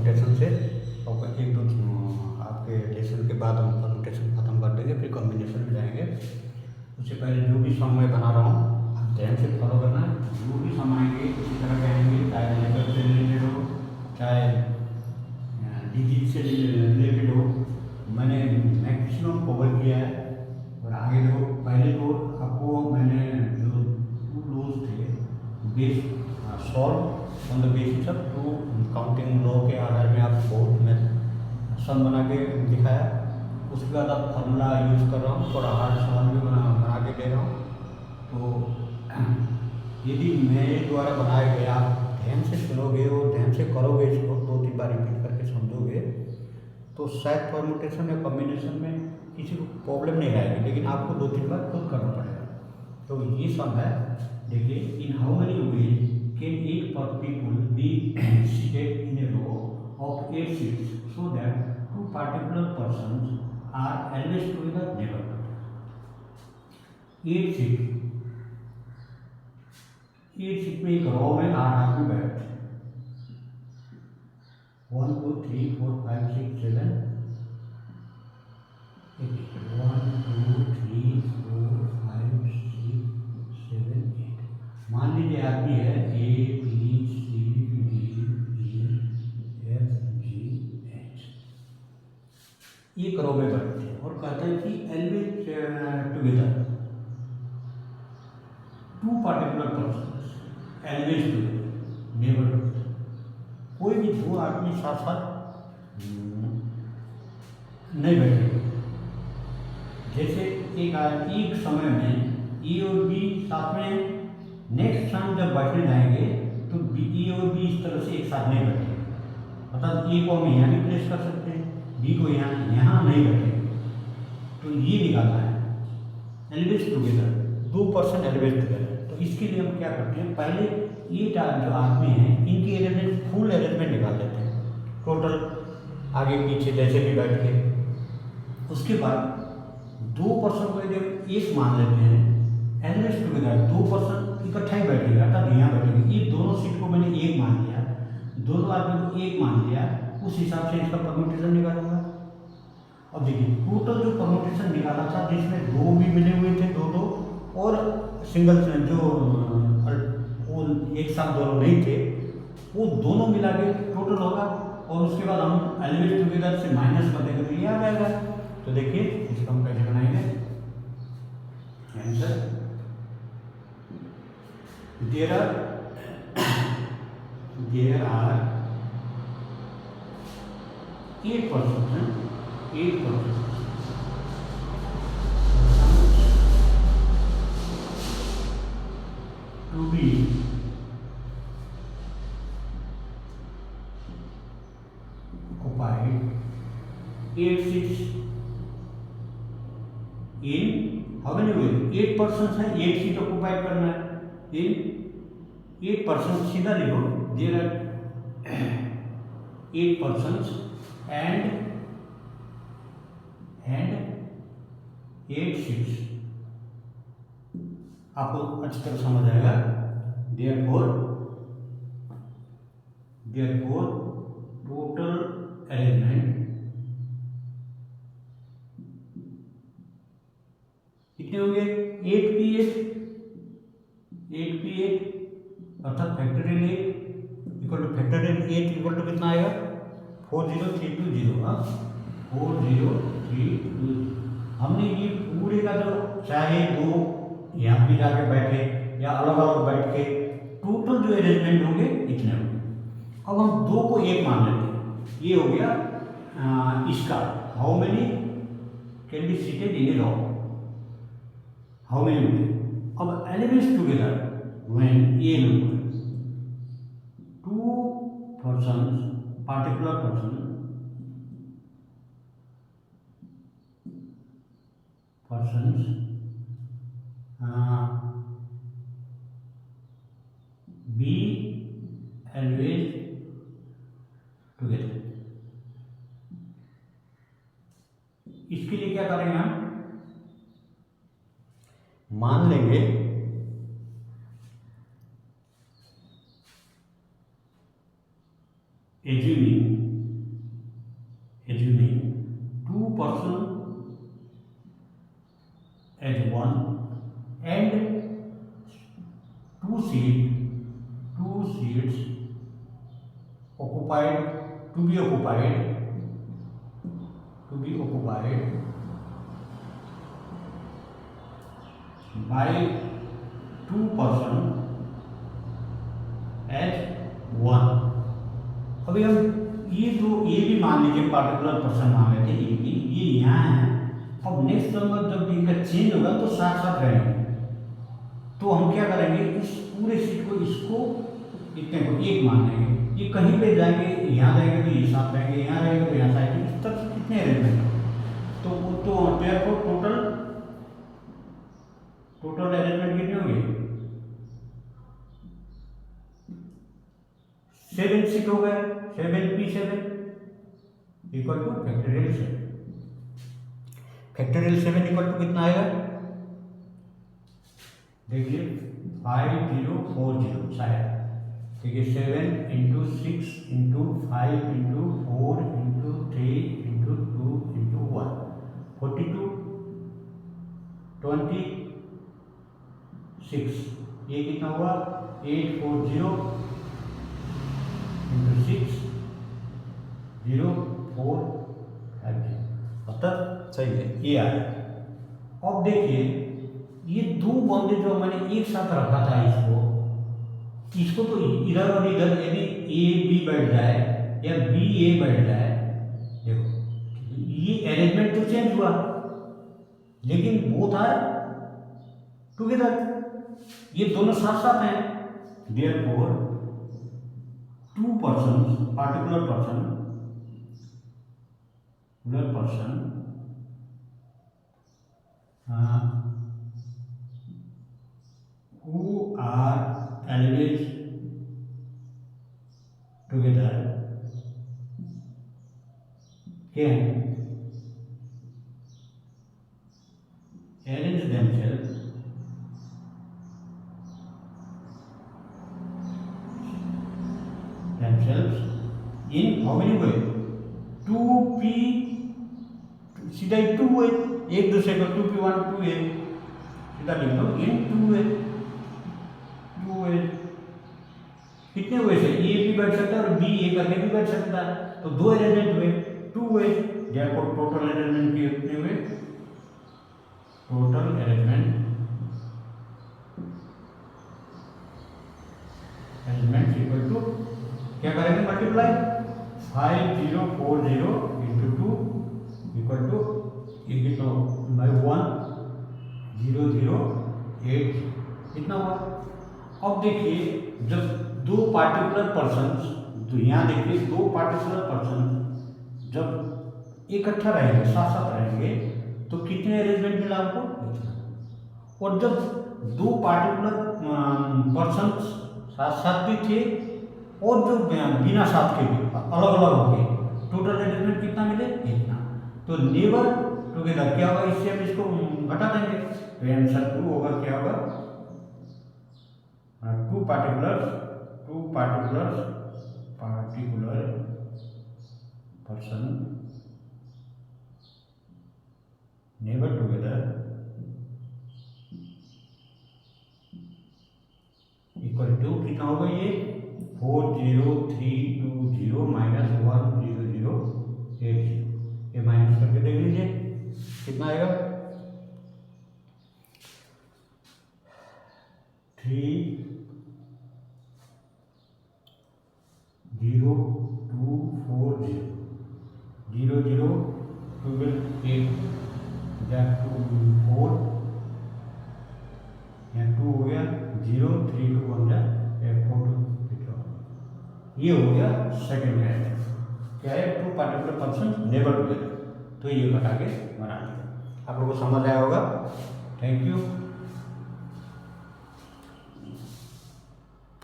Permutation से, और एक दो आपके लेसन के बाद हम परमुटेशन ख़त्म कर देंगे, फिर कॉम्बिनेशन में जाएंगे। उससे पहले जो भी सम मैं बना रहा हूँ आप ध्यान से फॉलो करना है। जो भी सम आएंगे इसी तरह के आएंगे, चाहे नंबर से रिलेटेड हो, चाहे डिजिट से रिलेटेड हो। मैंने मैक्सिमम कवर किया है। और आगे जो पहले तो आपको मैंने जो टू लॉज थे base solve on the basis of two counting law के आधार में आप बहुत मैं सम बना के दिखाया। उसके बाद आप फार्मूला यूज़ कर रहा हूँ, थोड़ा हार्ड सवाल भी बना के दे रहा हूँ। तो यदि मेरे द्वारा बनाए गए आप ध्यान से सुनोगे और ध्यान से करोगे, इसको 2-3 बार रिपीट करके समझोगे, तो शायद परमुटेशन या कॉम्बिनेशन में किसी को प्रॉब्लम नहीं आएगी, लेकिन आपको 2-3 बार खुद करना पड़ेगा। तो ये सम है, देखिए, in how many ways can 8 people be seated in a row of 8 seats so that 2 particular persons are always together neighborhood. 8 seat में एक रो में 8 आदमी बैठते हैं। 1 2 3 4 5 6 7 1 2 3 4 5 6 7 8। मान लीजिए आदमी है A B C D E F G H, एक रो में बैठते हैं और कहते हैं कि always together 2 particular persons always together never together. कोई भी 2 आदमी साथ साथ नहीं बैठेंगे। जैसे एक समय में E और B साथ में, नेक्स्ट टाइम जब बैठने जाएंगे तो E और B इस तरह से एक साथ नहीं बैठेंगे। मतलब A को हम यहाँ भी प्लेस कर सकते हैं, B को यहाँ नहीं बैठेंगे। तो ये निकालना है एलवेज टुगेदर, 2% एलवेज टुगेदर। तो इसके लिए हम क्या करते हैं, पहले ये जो आदमी हैं इनकी अरेंजमेंट, फुल अरेंजमेंट निकाल लेते हैं, टोटल आगे पीछे जैसे भी बैठ के। उसके बाद 2% को यदि एक मान लेते हैं एलवेज टुगेदर, 2% इकट्ठा ही बैठेगा, तब यहाँ बैठेंगे। ये दोनों सीट को मैंने एक मान लिया, दोनों आदमी को एक मान लिया, उस हिसाब से इसका परमुटेशन निकालूंगा। अब देखिए, टोटल जो परमुटेशन निकाला था जिसमें 2 भी मिले हुए थे, 2 और सिंगल जो वो एक साथ दोनों नहीं थे, वो दोनों मिला के टोटल होगा। और उसके बाद हम एलवेज टुगेदर से माइनस कर देंगे तो ये आ जाएगा। तो देखिए इसको हम कैसे बनाएंगे, answer there are 8% to be occupied 8 seats in how many ways? 8% है, 8 सीट ऑक्युपाई करना है इन 8%, सीधा लिखो, देयर आर 8% and 8 सीट्स। आपको अच्छी तरह समझ आएगा। देयरफॉर टोटल अरेंजमेंट कितने होंगे, 8P8 अर्थात factorial 8 equal to factorial 8 equal to कितना आएगा, 40320। 40320। हमने ये पूरे का जो चाहे 2 यहाँ पे जाके बैठे या अलग अलग बैठ के टोटल जो अरेंजमेंट होंगे इतने होंगे। अब हम 2 को 1 मान लेते हैं, ये हो गया इसका how many can be seated in a row, how many होंगे। अब एलिमेंट्स टुगेदर व्हेन ये number 2 persons particular person persons be always together। इसके लिए क्या करेंगे, हम मान लेंगे assuming assuming two person as one and two seats occupied to be occupied by two person as one। अभी हम ये भी मान लीजिए पार्टिकुलर पर्सन मान लेते हैं ये यहाँ है। अब नेक्स्ट नंबर जब इनका चेंज होगा तो साथ साथ रहेंगे, तो हम क्या करेंगे इस पूरे सीट को इसको इतने को एक मान लेंगे। ये कहीं पे जाएंगे, यहाँ रहेंगे तो ये साथ रहेंगे, यहाँ रहेंगे तो यहाँ साथ, इस तक कितने अरेंजमेंट तो टोटल अरेंजमेंट कितने होंगे 7 सीट हो गए। 7p7 equal to factorial 7। Factorial 7 equal to कितना आएगा देखिए 5040 शायद। देखिए 7 into 6 into 5 into 4 into 3 into 2 into 1 42 26। ये कितना हुआ 840 इंटू 6 0450। मतलब सही है ये आया। अब देखिए ये दो बंदे जो मैंने एक साथ रखा था इसको तो इधर और इधर यदि ए बी बैठ जाए या बी ए बैठ जाए, देखो ये अरेंजमेंट तो चेंज हुआ लेकिन बोथ आर टुगेदर, ये दोनों साथ साथ हैं। Therefore two person particular person who are always together can arrange themselves in how many way 2p सीधा 2 way, एक दूसरे को 2p1 2a सीधा लिख लो इन 2 way कितने वे से ए भी बैठ सकता है और बी ए करके भी बैठ सकता है, तो दो अरेंजमेंट हुए 2 वे। देयरफॉर टोटल अरेंजमेंट कितने हुए टोटल अरेंजमेंट इक्वल टू क्या करेंगे मल्टीप्लाई 5040 इंटू 2 इक्वल टू ये कितना 1008 इतना हुआ। अब देखिए जब दो पार्टिकुलर पर्सन, तो यहाँ देखिए दो पार्टिकुलर पर्सन जब इकट्ठा रहेंगे साथ साथ रहेंगे तो कितने अरेंजमेंट मिला आपको इतना। और जब दो पार्टिकुलर पर्सन साथ साथ भी थे और जो बिना साथ के भी अलग अलग हो गए, टोटल अरेंजमेंट कितना मिले इतना। तो नेवर टुगेदर क्या होगा, इससे हम इसको घटा देंगे तो आंसर 2 होगा। क्या होगा two particular person never together equal to कितना होगा ये 40320 माइनस 10080। ये माइनस करके देख लीजिए कितना आएगा 30240 00 12 8 4 यहाँ 2 हो गया 0 3 2 1 4 2 ये हो गया सेकंड में क्या है two particular person never together. तो ये घटा के बना दिया। आप लोगों को समझ आया होगा। Thank you.